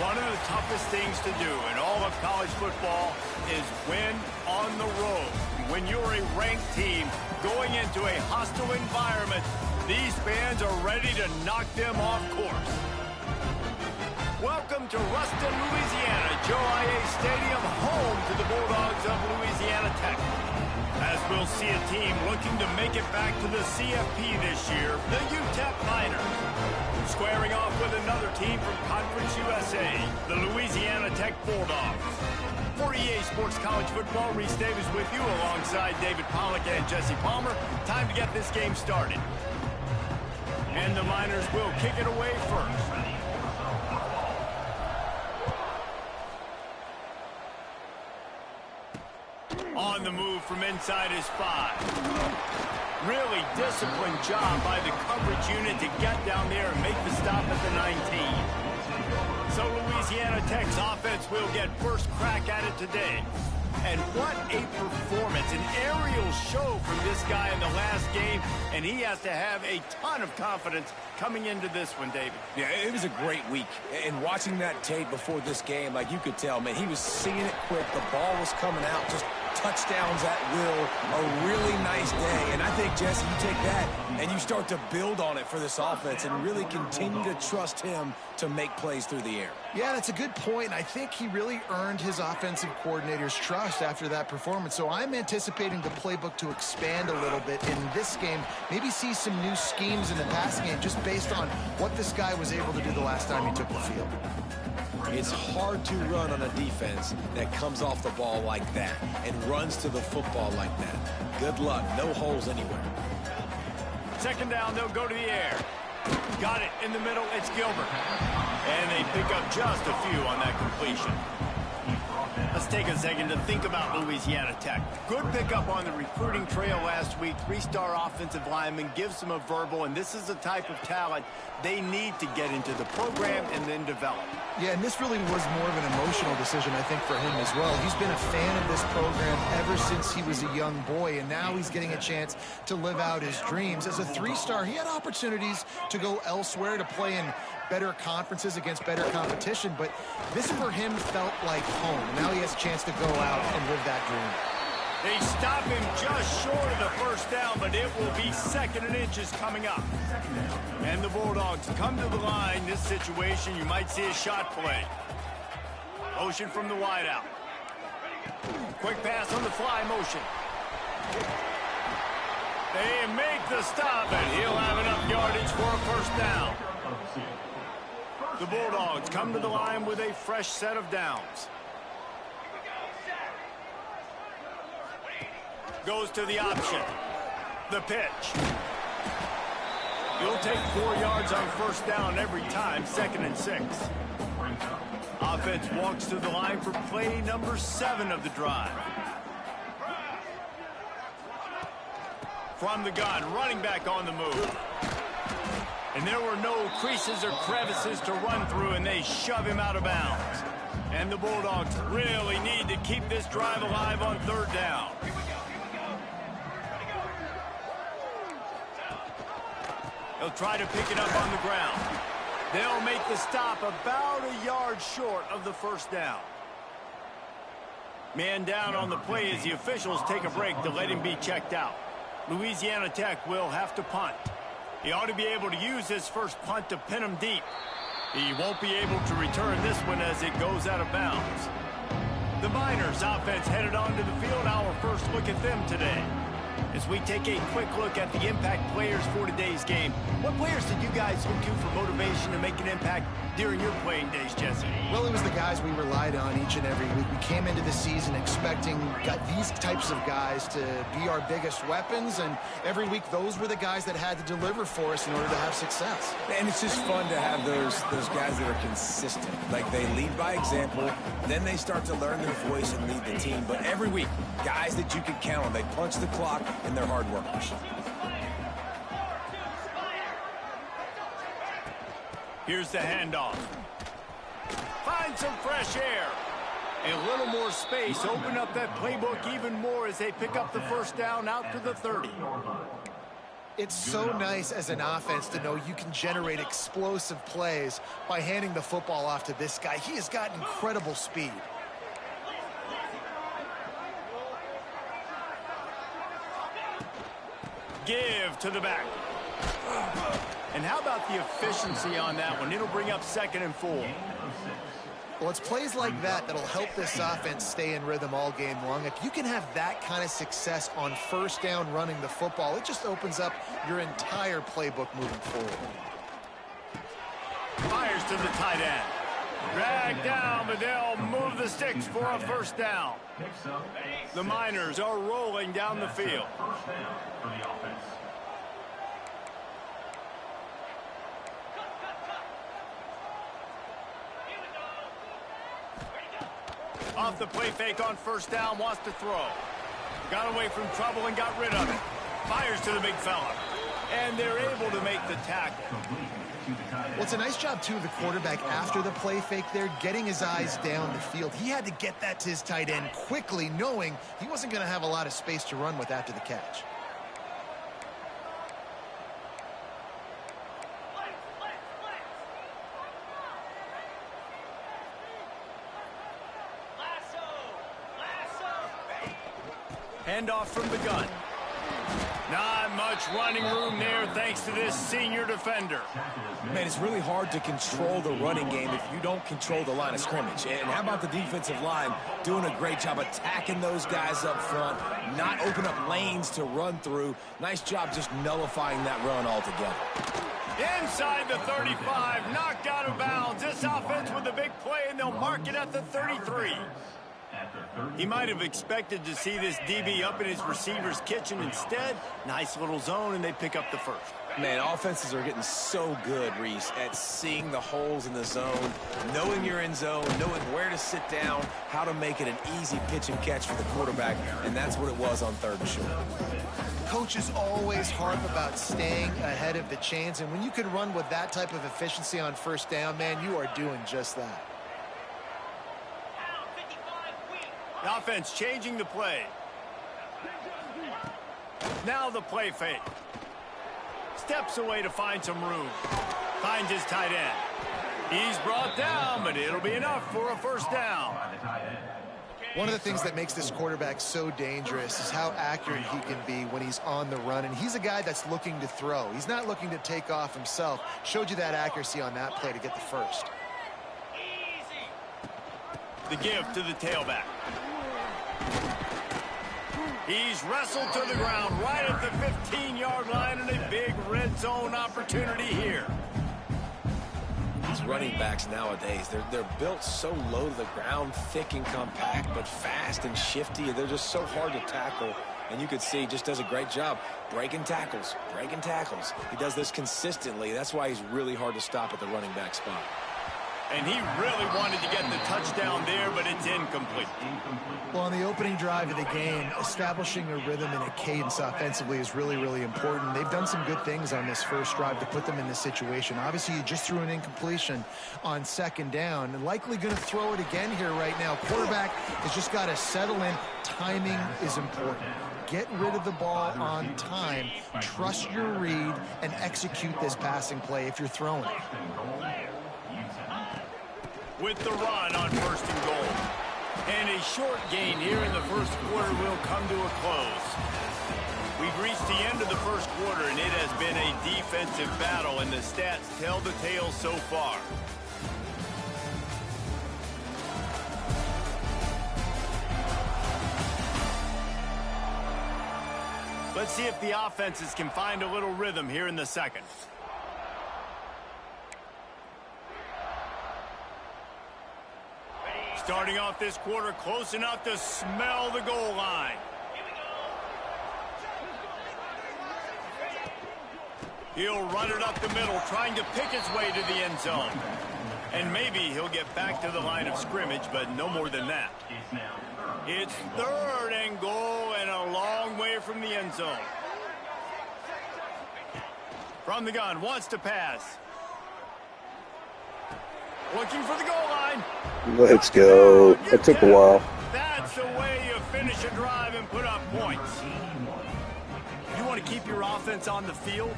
One of the toughest things to do in all of college football is win on the road. When you're a ranked team going into a hostile environment, these fans are ready to knock them off course. Welcome to Ruston, Louisiana, Joe IA Stadium, home to the Bulldogs of Louisiana Tech. As we'll see a team looking to make it back to the CFP this year, the Utep Miners. Squaring off with another team from Conference USA, the Louisiana Tech Bulldogs. For EA Sports College Football, Reese Davis with you alongside David Pollack and Jesse Palmer. Time to get this game started. And the Miners will kick it away first. On the move from inside his 5. Really disciplined job by the coverage unit to get down there and make the stop at the 19. So Louisiana Tech's offense will get first crack at it today. And what a performance, an aerial show from this guy in the last game, and he has to have a ton of confidence coming into this one, David. Yeah, it was a great week. And watching that tape before this game, like you could tell, man, he was seeing it quick. The ball was coming out, just touchdowns at will. A really nice day. And I think, Jesse, you take that and you start to build on it for this offense and really continue to trust him to make plays through the air. Yeah, that's a good point. I think he really earned his offensive coordinator's trust after that performance. So I'm anticipating the playbook to expand a little bit in this game. Maybe see some new schemes in the passing game just based on what this guy was able to do the last time he took the field. It's hard to run on a defense that comes off the ball like that and runs to the football like that. Good luck. No holes anywhere. Second down, they'll go to the air. Got it in the middle. It's Gilbert. And they pick up just a few on that completion. Let's take a second to think about Louisiana Tech. Good pickup on the recruiting trail last week. 3-star offensive lineman gives them a verbal, and this is the type of talent they need to get into the program and then develop. Yeah, and this really was more of an emotional decision, I think, for him as well. He's been a fan of this program ever since he was a young boy, and now he's getting a chance to live out his dreams. As a 3-star, he had opportunities to go elsewhere to play in better conferences against better competition, but this for him felt like home. Now he has a chance to go out and live that dream. They stop him just short of the first down, but it will be 2nd and inches coming up. And the Bulldogs come to the line. This situation, you might see a shot play. Motion from the wideout. Quick pass on the fly motion. They make the stop, and he'll have enough yardage for a first down. The Bulldogs come to the line with a fresh set of downs. Goes to the option. The pitch. He'll take 4 yards on first down every time, 2nd and 6. Offense walks to the line for play number 7 of the drive. From the gun, running back on the move. And there were no creases or crevices to run through, and they shove him out of bounds. And the Bulldogs really need to keep this drive alive on 3rd down. They'll try to pick it up on the ground. They'll make the stop about a yard short of the first down. Man down on the play as the officials take a break to let him be checked out. Louisiana Tech will have to punt. He ought to be able to use his first punt to pin him deep. He won't be able to return this one as it goes out of bounds. The Miners offense headed onto the field. Our first look at them today. As we take a quick look at the impact players for today's game, what players did you guys look to for motivation to make an impact during your playing days, Jesse? Well, it was the guys we relied on each and every week. We came into the season expecting these types of guys to be our biggest weapons, and every week those were the guys that had to deliver for us in order to have success. And it's just fun to have those guys that are consistent. Like, they lead by example, then they start to learn their voice and lead the team. But every week, guys that you can count on, they punch the clock, and they're hard workers. Here's the handoff. Find some fresh air. A little more space. Open up that playbook even more as they pick up the first down out to the 30. It's so nice as an offense to know you can generate explosive plays by handing the football off to this guy. He has got incredible speed. Give to the back. And how about the efficiency on that one? It'll bring up 2nd and 4. Well, it's plays like that that'll help this offense stay in rhythm all game long. If you can have that kind of success on 1st down running the football, it just opens up your entire playbook moving forward. Fires to the tight end. Drag down, but they'll move the sticks for a 1st down. The Miners are rolling down the field. Off the play fake on 1st down, wants to throw. Got away from trouble and got rid of it. Fires to the big fella. And they're able to make the tackle. Well, it's a nice job, too, of the quarterback after the play fake there, getting his eyes down the field. He had to get that to his tight end quickly, knowing he wasn't going to have a lot of space to run with after the catch. Handoff from the gun. Not much running room there thanks to this senior defender. Man, it's really hard to control the running game if you don't control the line of scrimmage. And how about the defensive line doing a great job attacking those guys up front, not open up lanes to run through. Nice job just nullifying that run altogether. Inside the 35, knocked out of bounds. This offense with a big play, and they'll mark it at the 33. He might have expected to see this DB up in his receiver's kitchen. Instead, nice little zone, and they pick up the 1st. Man, offenses are getting so good, Reese, at seeing the holes in the zone, knowing you're in zone, knowing where to sit down, how to make it an easy pitch and catch for the quarterback, and that's what it was on 3rd and short. Coaches always harp about staying ahead of the chains, and when you can run with that type of efficiency on 1st down, man, you are doing just that. The offense changing the play. Now the play fake. Steps away to find some room. Finds his tight end. He's brought down, but it'll be enough for a 1st down. One of the things that makes this quarterback so dangerous is how accurate he can be when he's on the run. And he's a guy that's looking to throw. He's not looking to take off himself. Showed you that accuracy on that play to get the 1st. The give to the tailback. He's wrestled to the ground right at the 15-yard line, and a big red zone opportunity here. These running backs nowadays, they're built so low to the ground, thick and compact, but fast and shifty. They're just so hard to tackle. And you could see he just does a great job breaking tackles, breaking tackles. He does this consistently. That's why he's really hard to stop at the running back spot. And he really wanted to get the touchdown there, but it's incomplete. Well, on the opening drive of the game, establishing a rhythm and a cadence offensively is really, really important. They've done some good things on this 1st drive to put them in this situation. Obviously, you just threw an incompletion on 2nd down, and likely going to throw it again here right now. Quarterback has just got to settle in. Timing is important. Get rid of the ball on time. Trust your read and execute this passing play if you're throwing it. With the run on 1st and goal. And a short gain here in the 1st quarter will come to a close. We've reached the end of the 1st quarter, and it has been a defensive battle, and the stats tell the tale so far. Let's see if the offenses can find a little rhythm here in the 2nd. Starting off this quarter close enough to smell the goal line. He'll run it up the middle, trying to pick his way to the end zone. And maybe he'll get back to the line of scrimmage, but no more than that. It's 3rd and goal and a long way from the end zone. From the gun, wants to pass. Looking for the goal line. Let's go. It took a while. That's the way you finish a drive and put up points. You want to keep your offense on the field,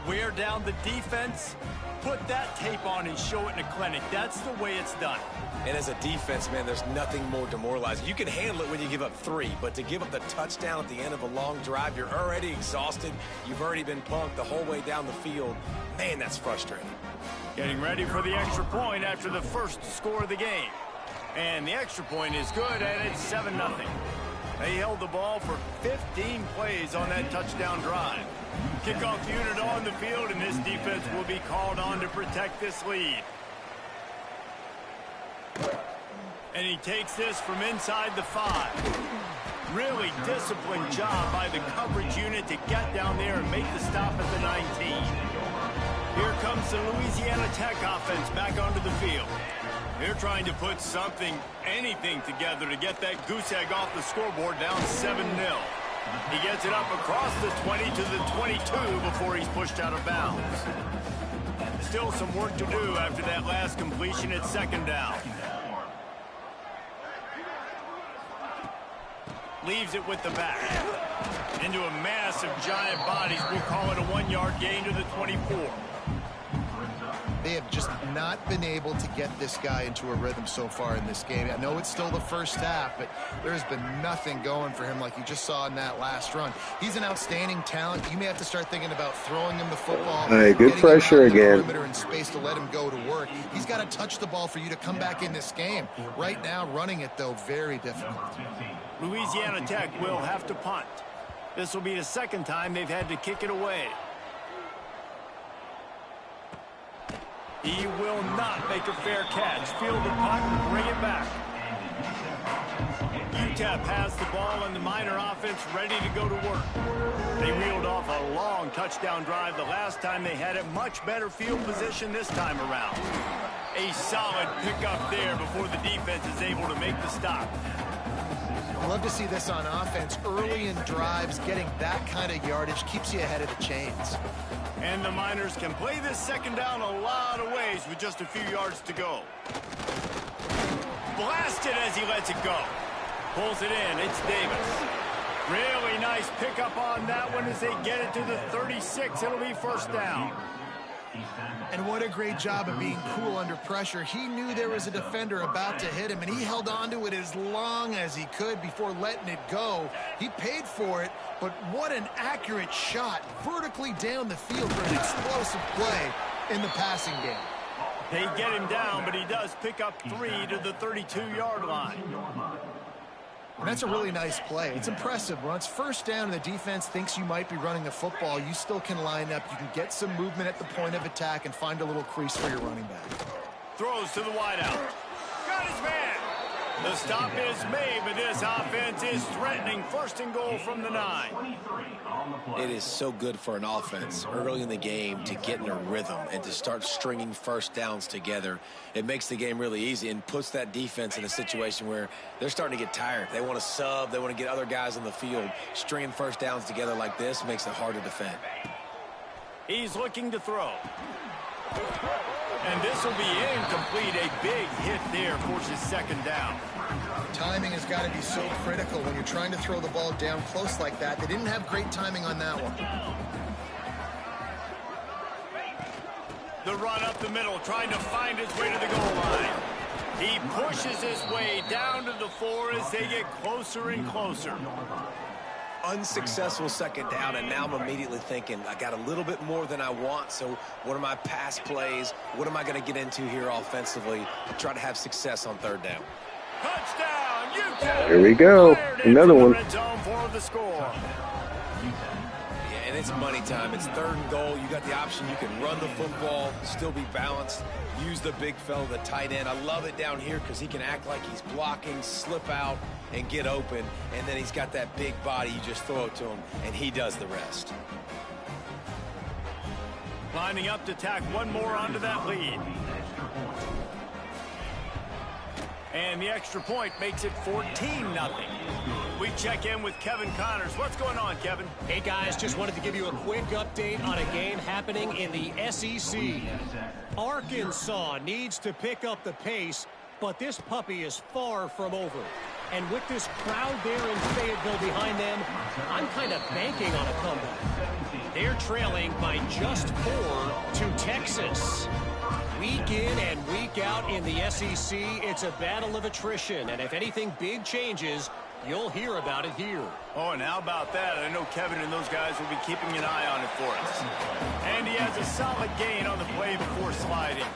wear down the defense, put that tape on and show it in a clinic. That's the way it's done. And as a defense, man, there's nothing more demoralizing. You can handle it when you give up 3, but to give up the touchdown at the end of a long drive, you're already exhausted. You've already been punked the whole way down the field. Man, that's frustrating. Getting ready for the extra point after the first score of the game. And the extra point is good, and it's 7-0. They held the ball for 15 plays on that touchdown drive. Kickoff unit on the field, and this defense will be called on to protect this lead. And he takes this from inside the 5. Really disciplined job by the coverage unit to get down there and make the stop at the 19. Here comes the Louisiana Tech offense back onto the field. They're trying to put something, anything together to get that goose egg off the scoreboard down 7-0. He gets it up across the 20 to the 22 before he's pushed out of bounds. Still some work to do after that last completion at 2nd down. Leaves it with the back. Into a massive giant bodies. We'll call it a 1-yard gain to the 24. They have just not been able to get this guy into a rhythm so far in this game. I know it's still the first half, but there's been nothing going for him like you just saw in that last run. He's an outstanding talent. You may have to start thinking about throwing him the football. All right, good pressure again. And space to let him go to work. He's got to touch the ball for you to come back in this game. Right now, running it, though, very difficult. Louisiana Tech will have to punt. This will be the 2nd time they've had to kick it away. He will not make a fair catch. Field the punt and bring it back. Utep has the ball and the Miner offense ready to go to work. They reeled off a long touchdown drive the last time they had it. Much better field position this time around. A solid pickup there before the defense is able to make the stop. I love to see this on offense. Early in drives, getting that kind of yardage keeps you ahead of the chains. And the Miners can play this 2nd down a lot of ways with just a few yards to go. Blasted as he lets it go. Pulls it in. It's Davis. Really nice pickup on that one as they get it to the 36. It'll be 1st down. And what a great job of being cool under pressure. He knew there was a defender about to hit him, and he held on to it as long as he could before letting it go. He paid for it, but what an accurate shot vertically down the field for an explosive play in the passing game. They get him down, but he does pick up 3 to the 32-yard line. And that's a really nice play. It's impressive. When it's 1st down and the defense thinks you might be running the football, you still can line up. You can get some movement at the point of attack and find a little crease for your running back. Throws to the wideout. Got his man. The stop is made, but this offense is threatening 1st and goal from the 9. It is so good for an offense early in the game to get in a rhythm and to start stringing 1st downs together. It makes the game really easy and puts that defense in a situation where they're starting to get tired. They want to sub. They want to get other guys on the field. Stringing 1st downs together like this makes it hard to defend. He's looking to throw. And this will be incomplete. A big hit there forces 2nd down. Timing has got to be so critical when you're trying to throw the ball down close like that. They didn't have great timing on that one. The run up the middle, trying to find his way to the goal line. He pushes his way down to the 4 as they get closer and closer. Unsuccessful 2nd down, and now I'm immediately thinking, I got a little bit more than I want, so what are my pass plays? What am I going to get into here offensively to try to have success on 3rd down? Touchdown, Utep! Here we go. Another one. Red zone for the score. Yeah, and it's money time. It's 3rd and goal. You got the option. You can run the football, still be balanced, use the big fella, the tight end. I love it down here because he can act like he's blocking, slip out, and get open, and then he's got that big body. You just throw it to him, and he does the rest. Lining up to tack one more onto that lead. And the extra point makes it 14-0. We check in with Kevin Connors. What's going on, Kevin? Hey, guys, just wanted to give you a quick update on a game happening in the SEC. Arkansas needs to pick up the pace, but this puppy is far from over. And with this crowd there in Fayetteville behind them, I'm kind of banking on a comeback. They're trailing by just 4 to Texas. Week in and week out in the SEC, it's a battle of attrition. And if anything big changes, you'll hear about it here. Oh, and how about that? I know Kevin and those guys will be keeping an eye on it for us. And he has a solid gain on the play before sliding.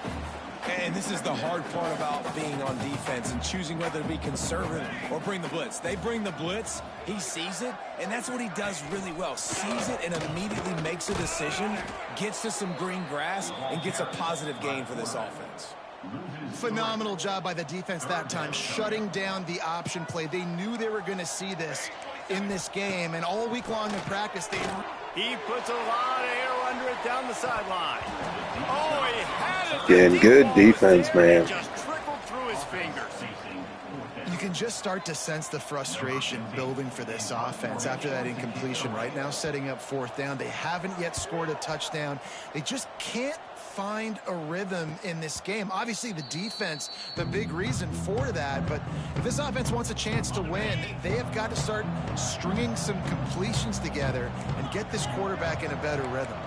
And this is the hard part about being on defense and choosing whether to be conservative or bring the blitz. They bring the blitz, he sees it, and that's what he does really well. Sees it and immediately makes a decision, gets to some green grass, and gets a positive gain for this offense. Phenomenal job by the defense that time, shutting down the option play. They knew they were going to see this in this game, and all week long in practice, he puts a lot of air under it down the sideline. Oh, he had it. Again, good defense, man. It just trickled through his fingers. You can just start to sense the frustration building for this offense after that incompletion. Right now, setting up 4th down. They haven't yet scored a touchdown. They just can't find a rhythm in this game. Obviously, the defense, the big reason for that, but if this offense wants a chance to win, they have got to start stringing some completions together and get this quarterback in a better rhythm.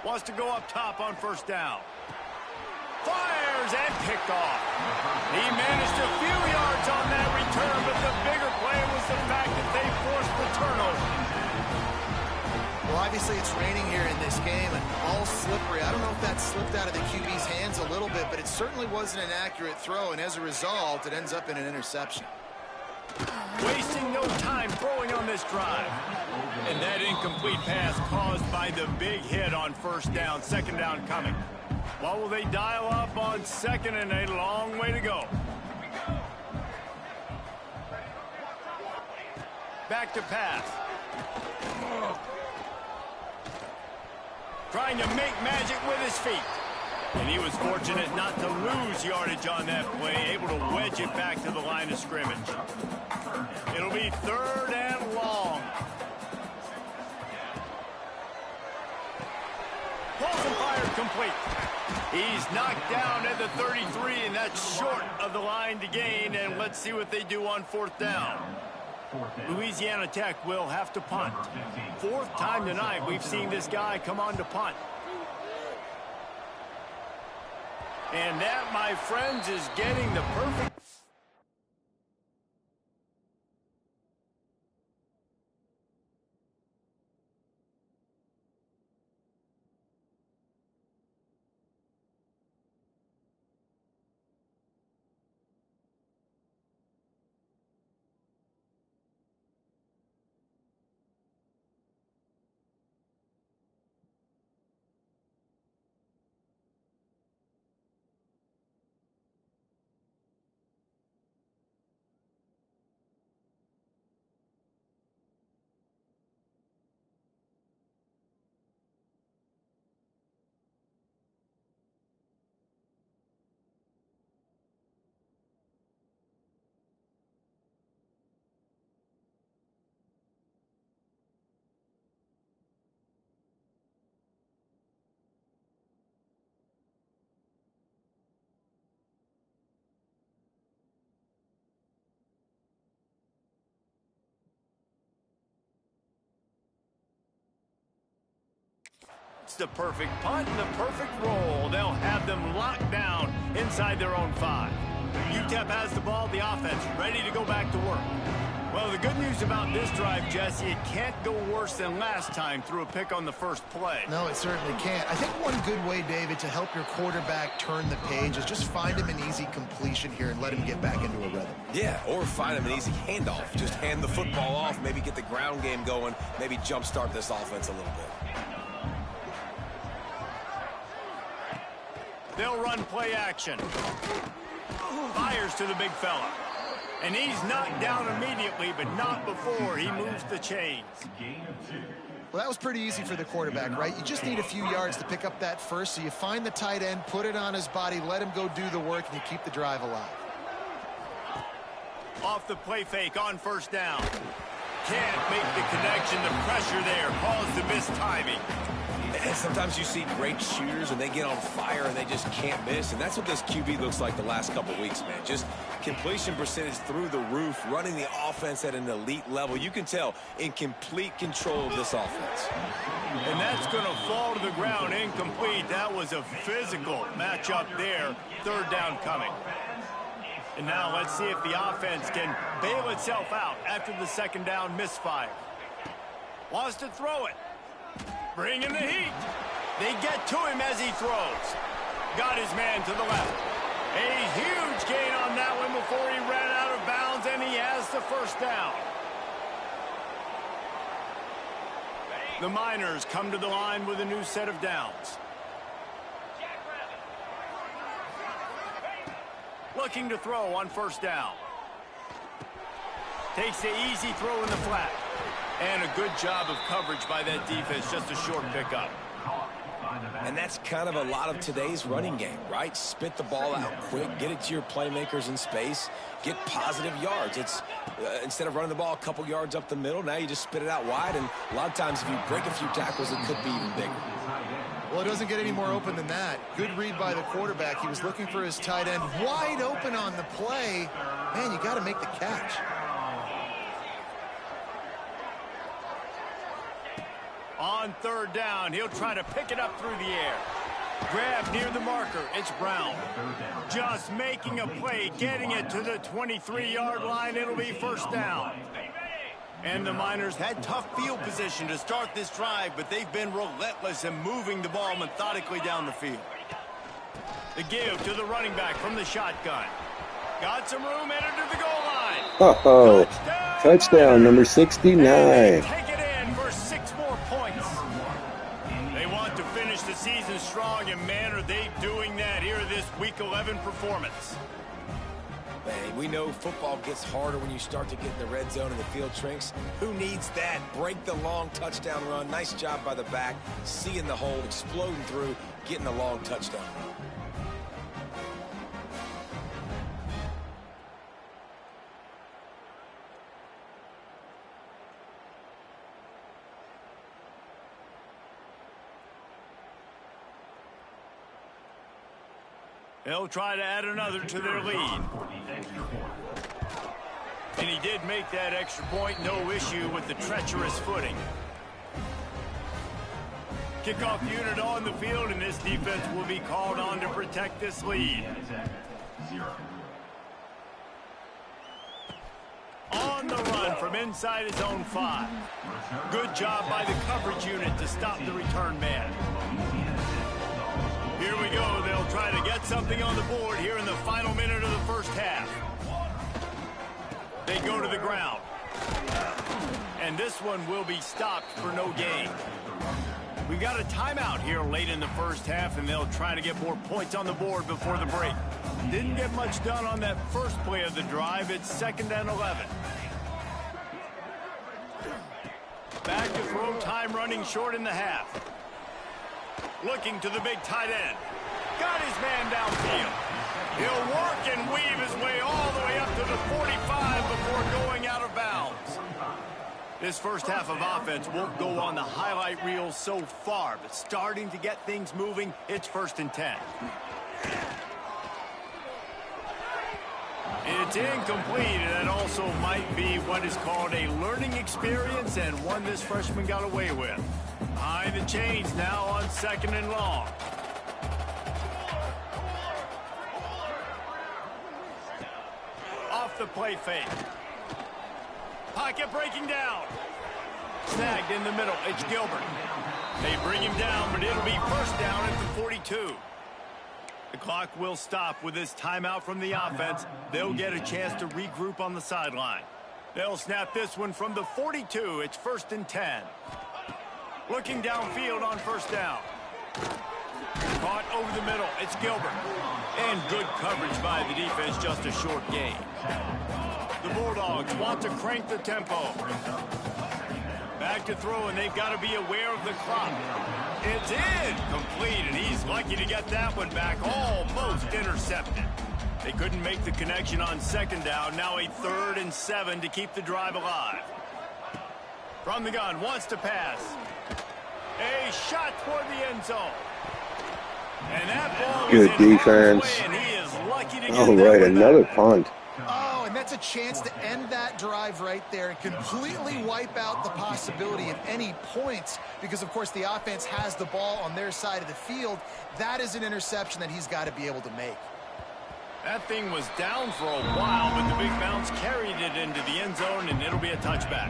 Wants to go up top on 1st down. Fires and picked off. He managed a few yards on that return, but the bigger play was the fact that they forced the turnover. Well, obviously it's raining here in this game and all slippery. I don't know if that slipped out of the QB's hands a little bit, but it certainly wasn't an accurate throw, and as a result, it ends up in an interception. Wasting no time throwing on this drive. And that incomplete pass caused by the big hit on 1st down, 2nd down coming. What will they dial up on 2nd and a long way to go? Back to pass. Trying to make magic with his feet. And he was fortunate not to lose yardage on that play, able to wedge it back to the line of scrimmage. It'll be 3rd and long. Pulls and fired complete. He's knocked down at the 33, and that's short of the line to gain. And let's see what they do on 4th down. Louisiana Tech will have to punt. 4th time tonight we've seen this guy come on to punt. And that, my friends, is getting the perfect... It's the perfect punt and the perfect roll. They'll have them locked down inside their own 5. Utep has the ball, the offense ready to go back to work. Well, the good news about this drive, Jesse, it can't go worse than last time through a pick on the 1st play. No, it certainly can't. I think one good way, David, to help your quarterback turn the page is just find him an easy completion here and let him get back into a rhythm. Yeah, or find him an easy handoff. Just hand the football off, maybe get the ground game going, maybe jumpstart this offense a little bit. They'll run play action. Fires to the big fella. And he's knocked down immediately, but not before he moves the chains. Well, that was pretty easy for the quarterback, right? You just need a few yards to pick up that first, so you find the tight end, put it on his body, let him go do the work, and you keep the drive alive. Off the play fake on 1st down. can't make the connection. The pressure there caused the missed timing. And sometimes you see great shooters and they get on fire and they just can't miss. And that's what this QB looks like the last couple weeks, man. Just completion percentage through the roof, running the offense at an elite level. You can tell in complete control of this offense. And that's going to fall to the ground incomplete. That was a physical matchup there. Third down coming. And now let's see if the offense can bail itself out after the second down misfire. Wants to throw it. Bring in the heat. They get to him as he throws. Got his man to the left. A huge gain on that one before he ran out of bounds, and he has the first down. The Miners come to the line with a new set of downs. Looking to throw on first down. Takes the easy throw in the flat. And a good job of coverage by that defense, just a short pickup. And that's kind of a lot of today's running game, right? Spit the ball out quick, get it to your playmakers in space, get positive yards. It's instead of running the ball a couple yards up the middle, now you just spit it out wide, and a lot of times if you break a few tackles, it could be even bigger. Well, it doesn't get any more open than that. Good read by the quarterback. He was looking for his tight end wide open on the play. Man, you got to make the catch. On third down, he'll try to pick it up through the air. Grab near the marker. It's Brown. Just making a play, getting it to the 23-yard line. It'll be first down. And the Miners had tough field position to start this drive, but they've been relentless in moving the ball methodically down the field. The give to the running back from the shotgun. Got some room, entered to the goal line. Uh-oh. Touchdown, number 69. Take it in for 6 more points. They want to finish the season strong, and man, are they doing that here this Week 11 performance. Man, we know football gets harder when you start to get in the red zone and the field shrinks. Who needs that? Break the long touchdown run. Nice job by the back. Seeing the hole, exploding through, getting the long touchdown run. They'll try to add another to their lead. And he did make that extra point, no issue with the treacherous footing. Kickoff unit on the field, and this defense will be called on to protect this lead. On the run from inside his own 5. Good job by the coverage unit to stop the return man. Here we go. They'll try to get something on the board here in the final minute of the first half. They go to the ground. And this one will be stopped for no gain. We got a timeout here late in the first half, and they'll try to get more points on the board before the break. Didn't get much done on that first play of the drive. It's 2nd and 11. Back to throw time, running short in the half. Looking to the big tight end. Got his man downfield. He'll work and weave his way all the way up to the 45 before going out of bounds. This first half of offense won't go on the highlight reel so far, but starting to get things moving, it's 1st and 10. It's incomplete, and that also might be what is called a learning experience, and one this freshman got away with. Behind the chains now on 2nd and long. Off the play fake. Pocket breaking down. Snagged in the middle. It's Gilbert. They bring him down, but it'll be first down at the 42. The clock will stop with this timeout from the offense. They'll get a chance to regroup on the sideline. They'll snap this one from the 42. It's 1st and 10. Looking downfield on first down. Caught over the middle. It's Gilbert. And good coverage by the defense, just a short gain. The Bulldogs want to crank the tempo. Back to throw, and they've got to be aware of the clock. It's incomplete, and he's lucky to get that one back. Almost intercepted. They couldn't make the connection on 2nd down. Now a 3rd and 7 to keep the drive alive. From the gun, wants to pass. A shot toward the end zone. And that ball Good is in harm's defense. way, and he is lucky to get All that right, one another back. punt. Oh, and that's a chance to end that drive right there and completely wipe out the possibility of any points because, of course, the offense has the ball on their side of the field. That is an interception that he's got to be able to make. That thing was down for a while, but the big bounce carried it into the end zone, and it'll be a touchback.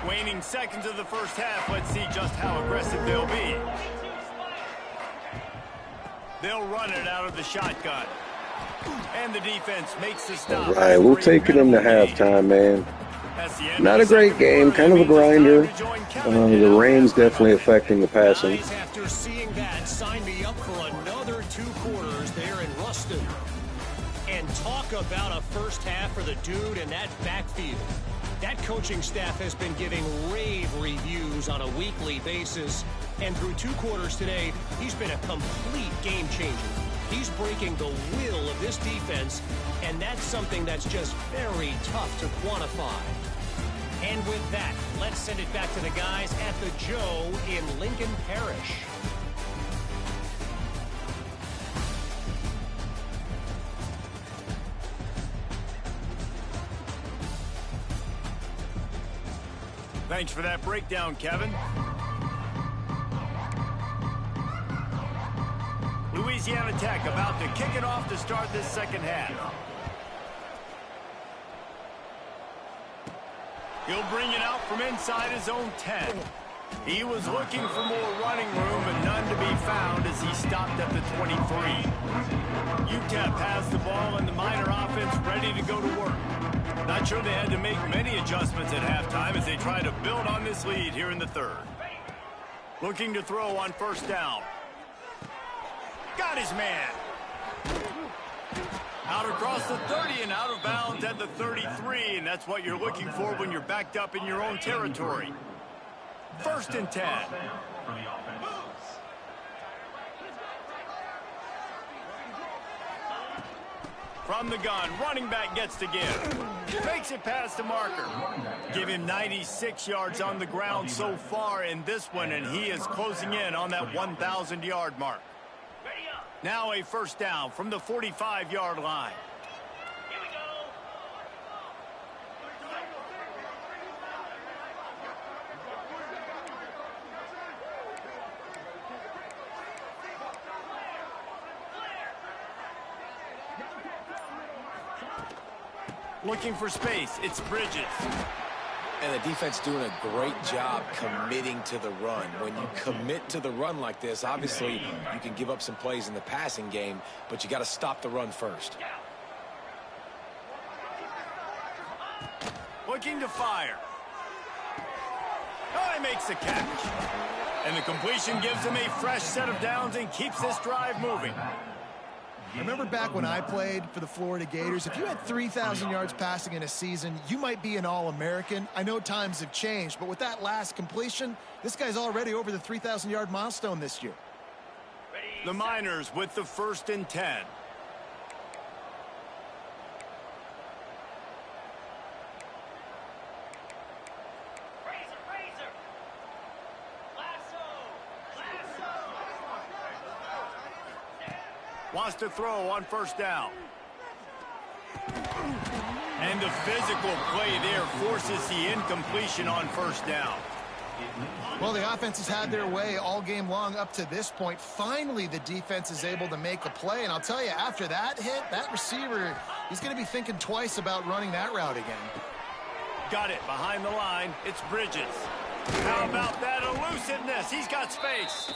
Waning seconds of the first half, let's see just how aggressive they'll be. They'll run it out of the shotgun. And the defense makes the stop. All right, we'll take it into halftime, man. Not a great game, kind of a grinder. The rain's definitely affecting the passing. Guys, after seeing that, sign me up for another 2 quarters there in Ruston. And talk about a first half for the dude in that backfield. That coaching staff has been giving rave reviews on a weekly basis. And through 2 quarters today, he's been a complete game changer. He's breaking the will of this defense, and that's something that's just very tough to quantify. And with that, let's send it back to the guys at the Joe in Lincoln Parish. Thanks for that breakdown, Kevin. Louisiana Tech about to kick it off to start this second half. He'll bring it out from inside his own 10. He was looking for more running room, but none to be found as he stopped at the 23. Utep has the ball and the Miner offense ready to go to work. Not sure they had to make many adjustments at halftime as they try to build on this lead here in the third. Looking to throw on first down. Got his man. Out across the 30 and out of bounds at the 33, and that's what you're looking for when you're backed up in your own territory. 1st and 10. From the gun, running back gets to give. Makes it past the marker. Give him 96 yards on the ground so far in this one, and he is closing in on that 1,000-yard mark. Now a first down from the 45-yard line. Here we go. Looking for space. It's Bridges. And the defense doing a great job committing to the run. When you commit to the run like this, obviously you can give up some plays in the passing game, but you got to stop the run first. Looking to fire. Oh, he makes the catch. And the completion gives him a fresh set of downs and keeps this drive moving. I remember back when I played for the Florida Gators, if you had 3,000 yards passing in a season, you might be an All-American. I know times have changed, but with that last completion, this guy's already over the 3,000-yard milestone this year. The Miners with the 1st and 10. Wants to throw on first down. And the physical play there forces the incompletion on first down. Well, the offense has had their way all game long up to this point. Finally, the defense is able to make a play. And I'll tell you, after that hit, that receiver, he's going to be thinking twice about running that route again. Got it behind the line. It's Bridges. How about that elusiveness? He's got space.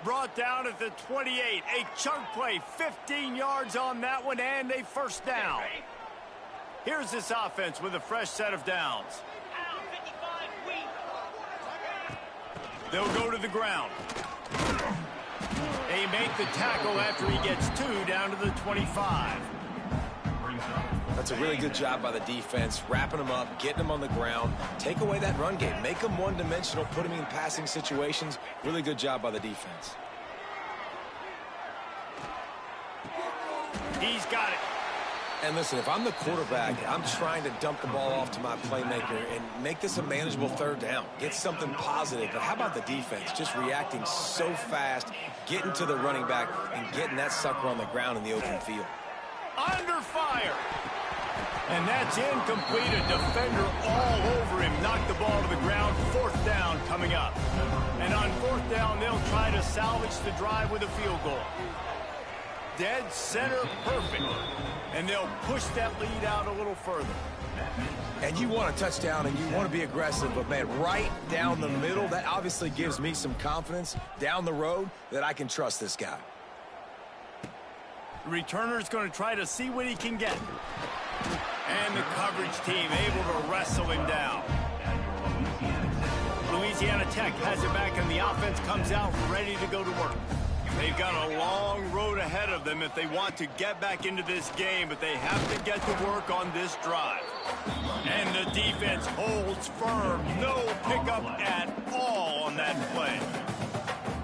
Brought down at the 28. A chunk play, 15 yards on that one, and a first down. Here's this offense with a fresh set of downs. They'll go to the ground. They make the tackle after he gets 2 down to the 25. That's a really good job by the defense, wrapping them up, getting them on the ground, take away that run game, make them one-dimensional, put them in passing situations. Really good job by the defense. He's got it. And listen, if I'm the quarterback, I'm trying to dump the ball off to my playmaker and make this a manageable third down. Get something positive. But how about the defense? Just reacting so fast, getting to the running back, and getting that sucker on the ground in the open field. Under fire. And that's incomplete. A defender all over him. Knocked the ball to the ground. 4th down coming up. And on 4th down, they'll try to salvage the drive with a field goal. Dead center perfect. And they'll push that lead out a little further. And you want a touchdown and you want to be aggressive, but man, right down the middle, that obviously gives me some confidence down the road that I can trust this guy. The returner's going to try to see what he can get. And the coverage team able to wrestle him down. Louisiana Tech has it back and the offense comes out ready to go to work. They've got a long road ahead of them if they want to get back into this game, but they have to get to work on this drive. And the defense holds firm. No pickup at all on that play.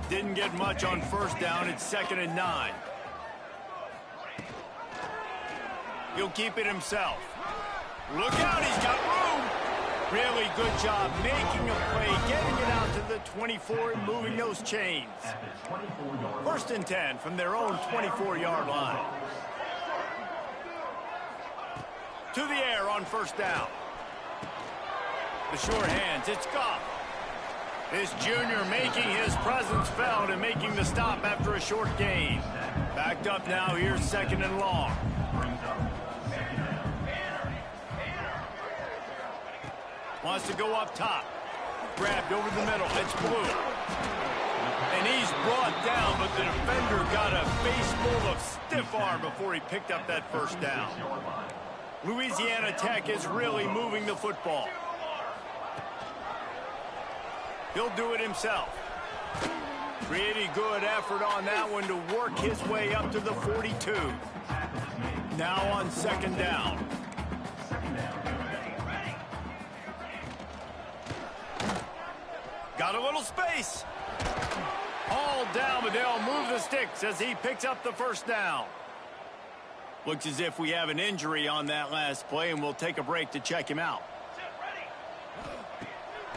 Didn't get much on 1st down. It's 2nd and 9. He'll keep it himself. Look out, he's got room. Really good job making a play, getting it out to the 24 and moving those chains. 1st and 10 from their own 24-yard line. To the air on 1st down. The short hands, it's Goff. This junior making his presence felt and making the stop after a short gain. Backed up now, here's 2nd and long. Wants to go up top. Grabbed over the middle. It's Blue. And he's brought down, but the defender got a face full of stiff arm before he picked up that 1st down. Louisiana Tech is really moving the football. He'll do it himself. Pretty good effort on that one to work his way up to the 42. Now on 2nd down. Got a little space. All down, but they'll move the sticks as he picks up the 1st down. Looks as if we have an injury on that last play, and we'll take a break to check him out.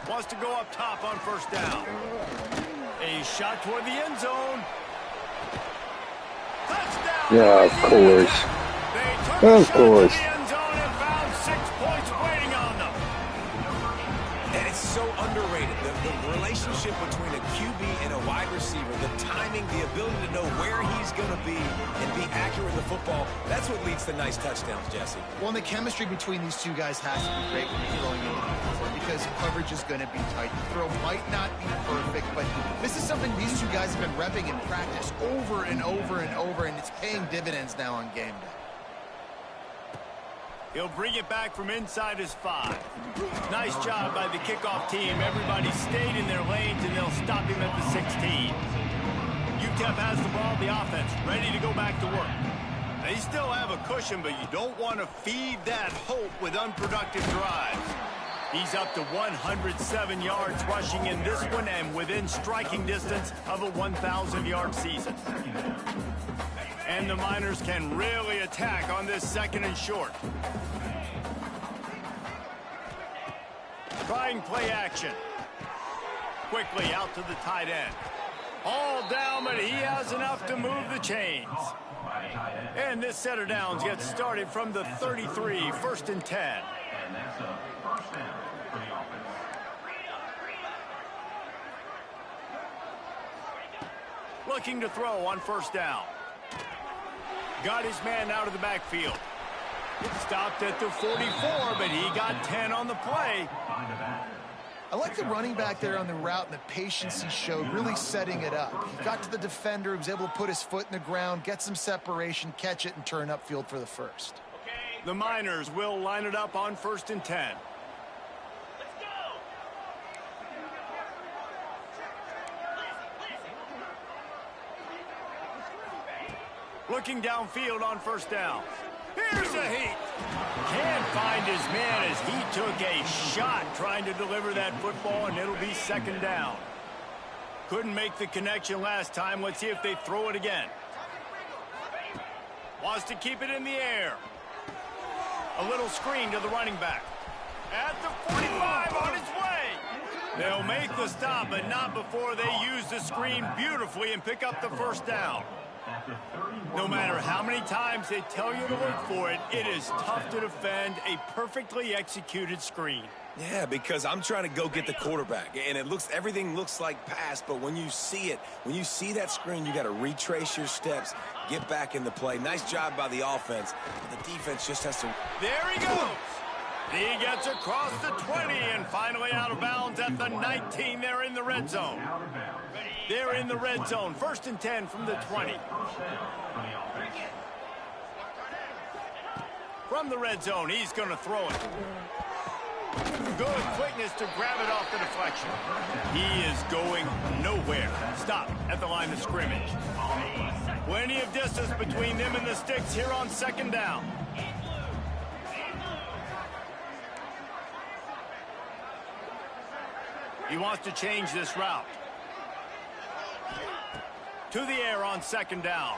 Wants to go up top on 1st down. A shot toward the end zone. Touchdown! Yeah, of course. They took Of course. to the end zone and found 6 points waiting on them. And it's so underrated, the relationship between a QB and a wide receiver, the timing, the ability to know where he's going to be and be accurate with the football, that's what leads to nice touchdowns, Jesse. Well, and the chemistry between these two guys has to be great when you're throwing into the field because coverage is going to be tight. The throw might not be perfect, but this is something these two guys have been repping in practice over and over and over, and it's paying dividends now on game day. He'll bring it back from inside his 5. Nice job by the kickoff team. Everybody stayed in their lanes, and they'll stop him at the 16. Utep has the ball, the offense, ready to go back to work. They still have a cushion, but you don't want to feed that hope with unproductive drives. He's up to 107 yards rushing in this one and within striking distance of a 1,000-yard season. And the Miners can really attack on this 2nd and short. Trying play action. Quickly out to the tight end. All down, but he has enough to move the chains. And this set of downs gets started from the 33, 1st and 10. Looking to throw on 1st down. Got his man out of the backfield. It stopped at the 44, but he got 10 on the play. I like the running back there on the route and the patience he showed, really setting it up. He got to the defender, he was able to put his foot in the ground, get some separation, catch it, and turn upfield for the 1st. The Miners will line it up on 1st and 10. Looking downfield on 1st down. Here's a heat. Can't find his man as he took a shot trying to deliver that football, and it'll be 2nd down. Couldn't make the connection last time. Let's see if they throw it again. Wants to keep it in the air. A little screen to the running back. At the 45, on its way. They'll make the stop, but not before they use the screen beautifully and pick up the first down. No matter how many times they tell you to look for it, it is tough to defend a perfectly executed screen. Yeah, because I'm trying to go get the quarterback, and everything looks like pass, but when you see it, when you see that screen, you got to retrace your steps, get back in the play. Nice job by the offense, but the defense just has to. There he goes. He gets across the 20 and finally out of bounds at the 19. They're in the red zone. They're in the red zone. 1st and 10 from the 20. From the red zone, he's going to throw it. Good quickness to grab it off the deflection. He is going nowhere. Stop at the line of scrimmage. Plenty of distance between them and the sticks here on 2nd down. He wants to change this route. To the air on 2nd down.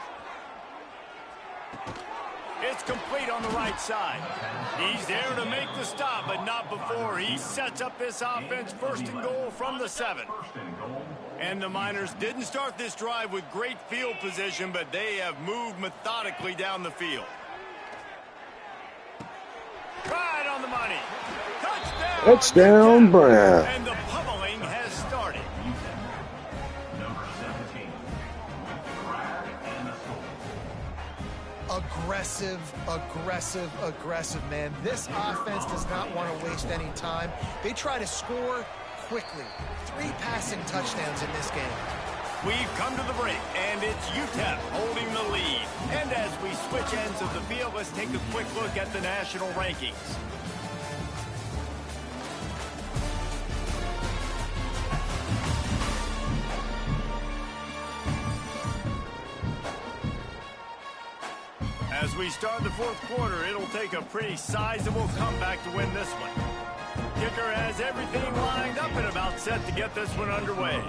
It's complete on the right side. He's there to make the stop, but not before he sets up this offense 1st and goal from the 7. And the Miners didn't start this drive with great field position, but they have moved methodically down the field. Right on the money. Touchdown! Touchdown, Brown. And the pummeling has started. Aggressive, man. This offense does not want to waste any time. They try to score quickly. 3 passing touchdowns in this game. We've come to the break, and it's Utep holding the lead. And as we switch ends of the field, let's take a quick look at the national rankings. As we start the 4th quarter, it'll take a pretty sizable comeback to win this one. Kicker has everything lined up and about set to get this one underway.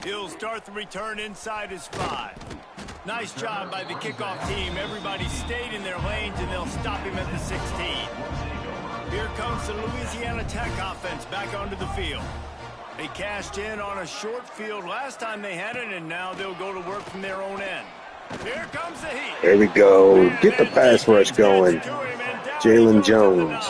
He'll start the return inside his 5. Nice job by the kickoff team. Everybody stayed in their lanes, and they'll stop him at the 16. Here comes the Louisiana Tech offense back onto the field. They cashed in on a short field last time they had it, and now they'll go to work from their own end. Here comes the heat. There we go. Get the pass rush going. Jalen Jones.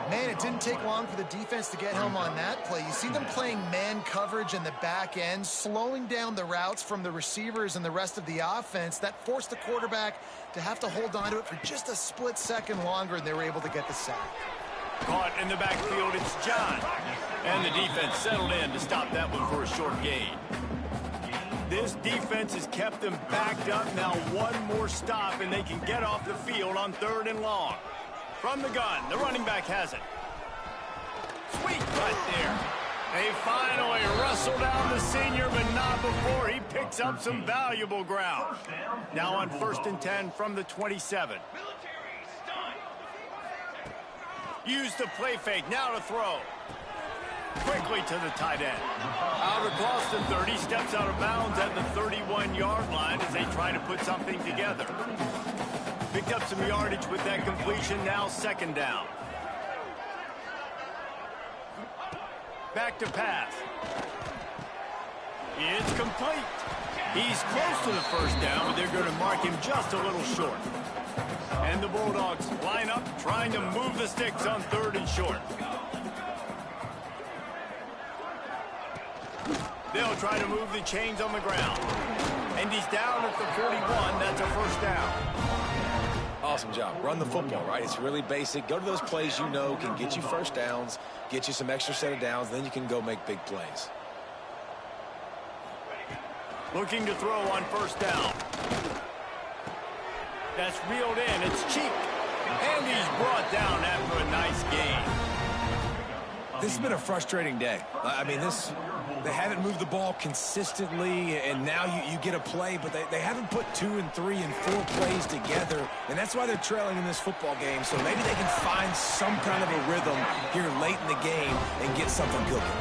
Man, it didn't take long for the defense to get home on that play. You see them playing man coverage in the back end, slowing down the routes from the receivers and the rest of the offense. That forced the quarterback to have to hold on to it for just a split second longer, and they were able to get the sack. Caught in the backfield, it's John. And the defense settled in to stop that one for a short gain. This defense has kept them backed up. Now one more stop, and they can get off the field on 3rd and long. From the gun, the running back has it. Sweet cut there. They finally wrestle down the senior, but not before he picks up some valuable ground. Now on 1st and 10 from the 27. Use the play fake, now to throw. Quickly to the tight end. Out across the 30, steps out of bounds at the 31-yard line as they try to put something together. Picked up some yardage with that completion, now 2nd down. Back to pass. It's complete. He's close to the 1st down, but they're going to mark him just a little short. And the Bulldogs line up, trying to move the sticks on 3rd and short. They'll try to move the chains on the ground. And he's down at the 41. That's a 1st down. Awesome job. Run the football, right? It's really basic. Go to those plays you know can get you 1st downs, get you some extra set of downs, then you can go make big plays. Looking to throw on 1st down. That's reeled in. It's cheap. And he's brought down after a nice gain. This has been a frustrating day. I mean, they haven't moved the ball consistently, and now you get a play, but they haven't put 2 and 3 and 4 plays together, and that's why they're trailing in this football game. So maybe they can find some kind of a rhythm here late in the game and get something cooking.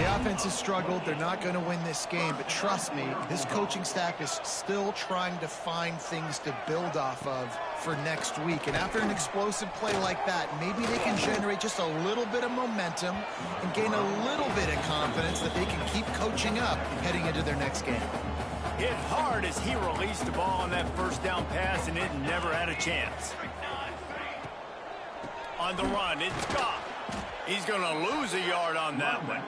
The offense has struggled. They're not going to win this game, but trust me, this coaching staff is still trying to find things to build off of for next week. And after an explosive play like that, maybe they can generate just a little bit of momentum and gain a little bit of confidence that they can keep coaching up heading into their next game. Hit hard as he released the ball on that first down pass, and it never had a chance. On the run, it's Goff. He's going to lose a yard on that one.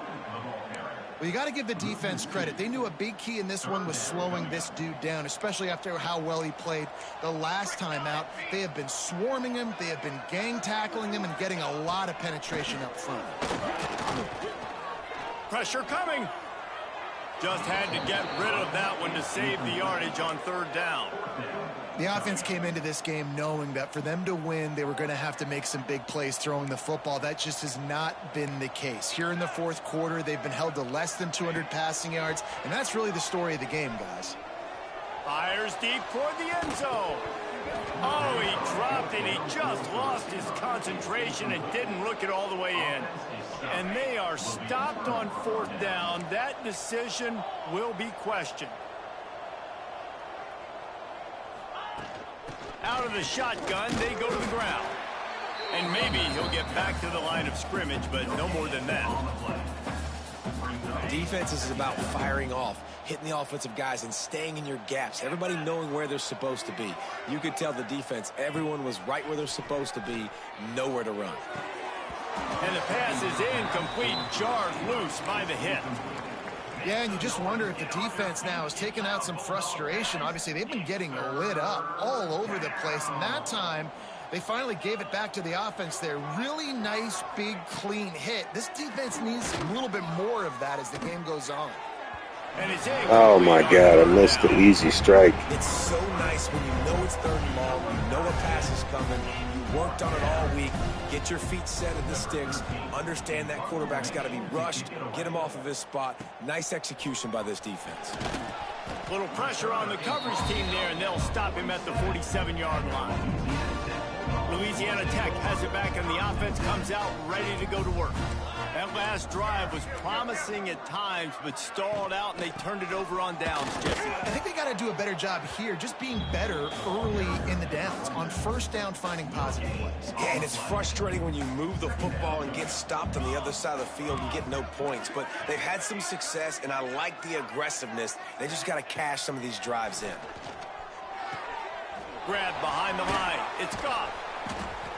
Well, you got to give the defense credit. They knew a big key in this one was slowing this dude down, especially after how well he played the last time out. They have been swarming him. They have been gang tackling him and getting a lot of penetration up front. Pressure coming. Just had to get rid of that one to save the yardage on third down. The offense came into this game knowing that for them to win, they were going to have to make some big plays throwing the football. That just has not been the case. Here in the fourth quarter, they've been held to less than 200 passing yards, and that's really the story of the game, guys. Fires deep toward the end zone. Oh, he dropped it. He just lost his concentration and didn't look it all the way in. And they are stopped on fourth down. That decision will be questioned. Out of the shotgun, they go to the ground. And maybe he'll get back to the line of scrimmage, but no more than that. Defense is about firing off, hitting the offensive guys, and staying in your gaps. Everybody knowing where they're supposed to be. You could tell the defense, everyone was right where they're supposed to be, nowhere to run. And the pass is incomplete, jarred loose by the hit. Yeah, and you just wonder if the defense now has taken out some frustration. Obviously, they've been getting lit up all over the place, and that time they finally gave it back to the offense there. Really nice, big, clean hit. This defense needs a little bit more of that as the game goes on. Oh, my God, I missed the easy strike. It's so nice when you know it's third and long, you know a pass is coming, you worked on it all week, get your feet set at the sticks, understand that quarterback's got to be rushed, get him off of his spot. Nice execution by this defense. Little pressure on the coverage team there, and they'll stop him at the 47-yard line. Louisiana Tech has it back, and the offense comes out ready to go to work. That last drive was promising at times, but stalled out, and they turned it over on downs, Jesse. I think they got to do a better job here, just being better early in the downs, on first down, finding positive plays. Yeah, and it's frustrating when you move the football and get stopped on the other side of the field and get no points. But they've had some success, and I like the aggressiveness. They just got to cash some of these drives in. Grab behind the line. It's Goff.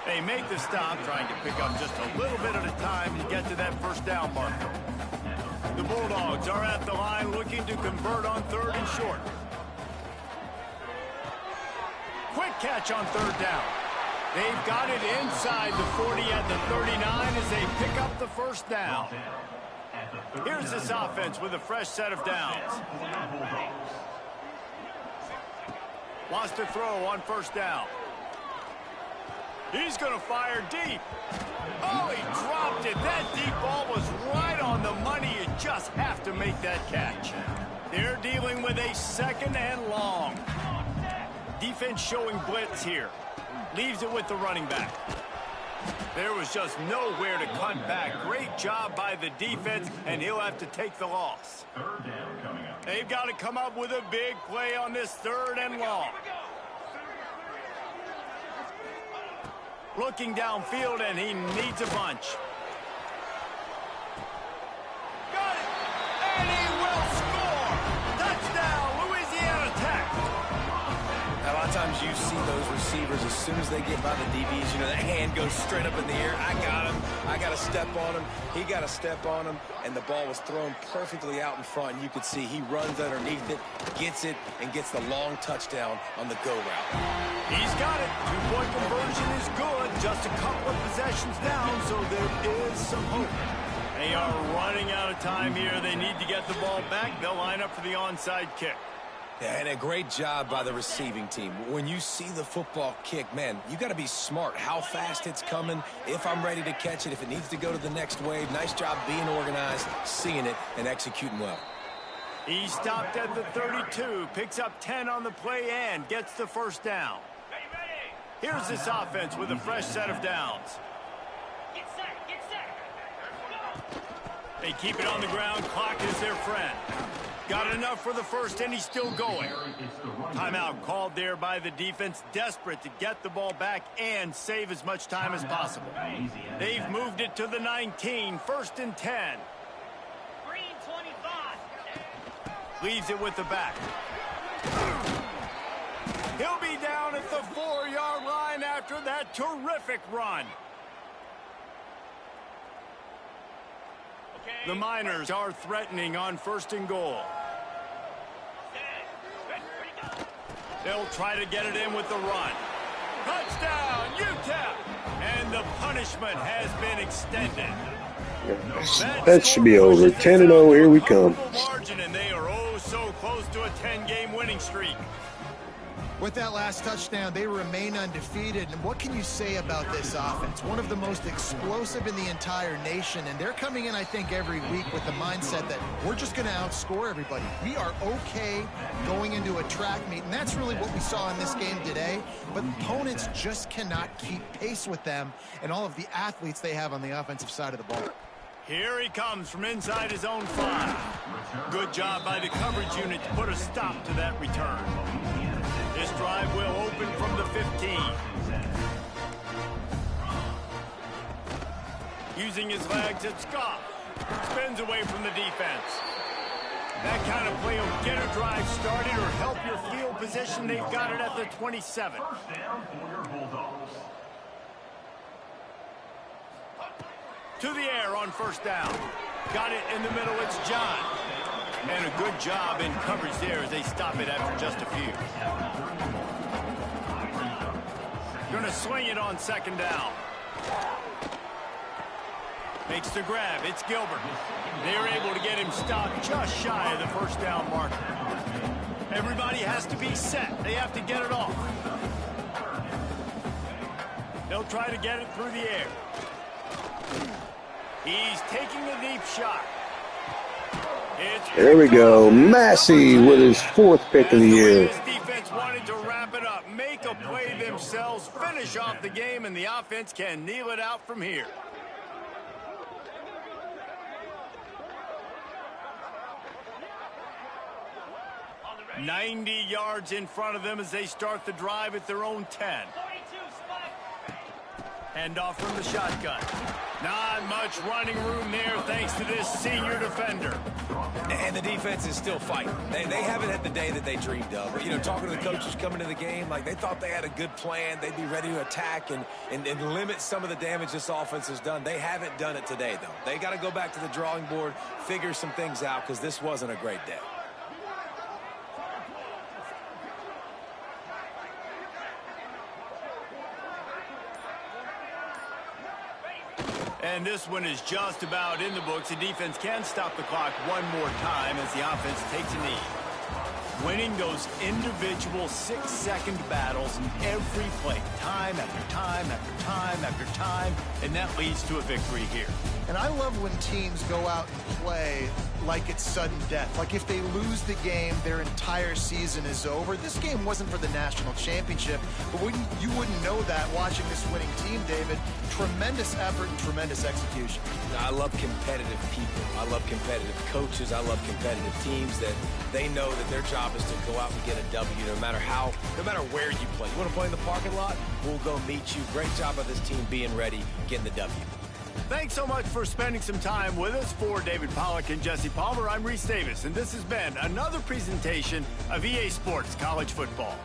They make the stop, trying to pick up just a little bit at a time to get to that first down marker. The Bulldogs are at the line looking to convert on third and short. Quick catch on third down. They've got it inside the 40 at the 39 as they pick up the first down. Here's this offense with a fresh set of downs. Wants to throw on first down. He's going to fire deep. Oh, he dropped it. That deep ball was right on the money. You just have to make that catch. They're dealing with a second and long. Defense showing blitz here. Leaves it with the running back. There was just nowhere to cut back. Great job by the defense, and he'll have to take the loss. They've got to come up with a big play on this third and long. Looking downfield, and he needs a bunch. Got it! And he will score! Touchdown, Louisiana Tech! Now, a lot of times you see those receivers, as soon as they get by the DBs, you know, that hand goes straight up in the air. I got him. I got to step on him. He got to step on him. And the ball was thrown perfectly out in front. And you could see he runs underneath it, gets it, and gets the long touchdown on the go route. He's got it. Two-point conversion is good. Just a couple of possessions down, so there is some hope. They are running out of time here. They need to get the ball back. They'll line up for the onside kick. Yeah, and a great job by the receiving team. When you see the football kick, man, you got to be smart. How fast it's coming, if I'm ready to catch it, if it needs to go to the next wave. Nice job being organized, seeing it, and executing well. He stopped at the 32, picks up 10 on the play, and gets the first down. Here's this offense with a fresh set of downs. They keep it on the ground. Clock is their friend. Got enough for the first, and he's still going. Timeout called there by the defense, desperate to get the ball back and save as much time as possible. They've moved it to the 19, 1st and 10. Green 25. Leaves it with the back. He'll be down at the 4-yard line after that terrific run. The Miners are threatening on 1st and goal. They'll try to get it in with the run. Touchdown, Utep! And the punishment has been extended. That should be over. 10-0, here we come. Margin, and they are oh so close to a 10-game winning streak. With that last touchdown, they remain undefeated. And what can you say about this offense? One of the most explosive in the entire nation. And they're coming in, I think, every week with the mindset that we're just going to outscore everybody. We are okay going into a track meet. And that's really what we saw in this game today. But opponents just cannot keep pace with them and all of the athletes they have on the offensive side of the ball. Here he comes from inside his own 5. Good job by the coverage unit to put a stop to that return. This drive will open from the 15. Using his legs, it's Scott. Spins away from the defense. That kind of play will get a drive started or help your field position. They've got it at the 27. To the air on 1st down. Got it in the middle, it's John. And a good job in coverage there as they stop it after just a few. Going to swing it on 2nd down. Makes the grab. It's Gilbert. They're able to get him stopped just shy of the 1st down marker. Everybody has to be set. They have to get it off. They'll try to get it through the air. He's taking a deep shot. There we go. Massey with his 4th pick of the year. This defense wanted to wrap it up, make a play themselves, finish off the game, and the offense can kneel it out from here. "90 yards in front of them as they start the drive at their own 10. Hand off from the shotgun. Not much running room there thanks to this senior defender. And the defense is still fighting. They haven't had the day that they dreamed of. But, you know, talking to the coaches coming to the game, like they thought they had a good plan. They'd be ready to attack and limit some of the damage this offense has done. They haven't done it today, though. They got to go back to the drawing board, figure some things out, because this wasn't a great day. And this one is just about in the books. The defense can stop the clock one more time as the offense takes a knee. Winning those individual 6-second battles every play, time after time after time after time, and that leads to a victory here. And I love when teams go out and play like it's sudden death. Like if they lose the game, their entire season is over. This game wasn't for the national championship, but you wouldn't know that watching this winning team, David. Tremendous effort and tremendous execution. I love competitive people. I love competitive coaches. I love competitive teams that they know that their job is to go out and get a W no matter where you play. You want to play in the parking lot? We'll go meet you. Great job of this team being ready, getting the W. Thanks so much for spending some time with us. For David Pollack and Jesse Palmer, I'm Reese Davis, and this has been another presentation of EA Sports College Football.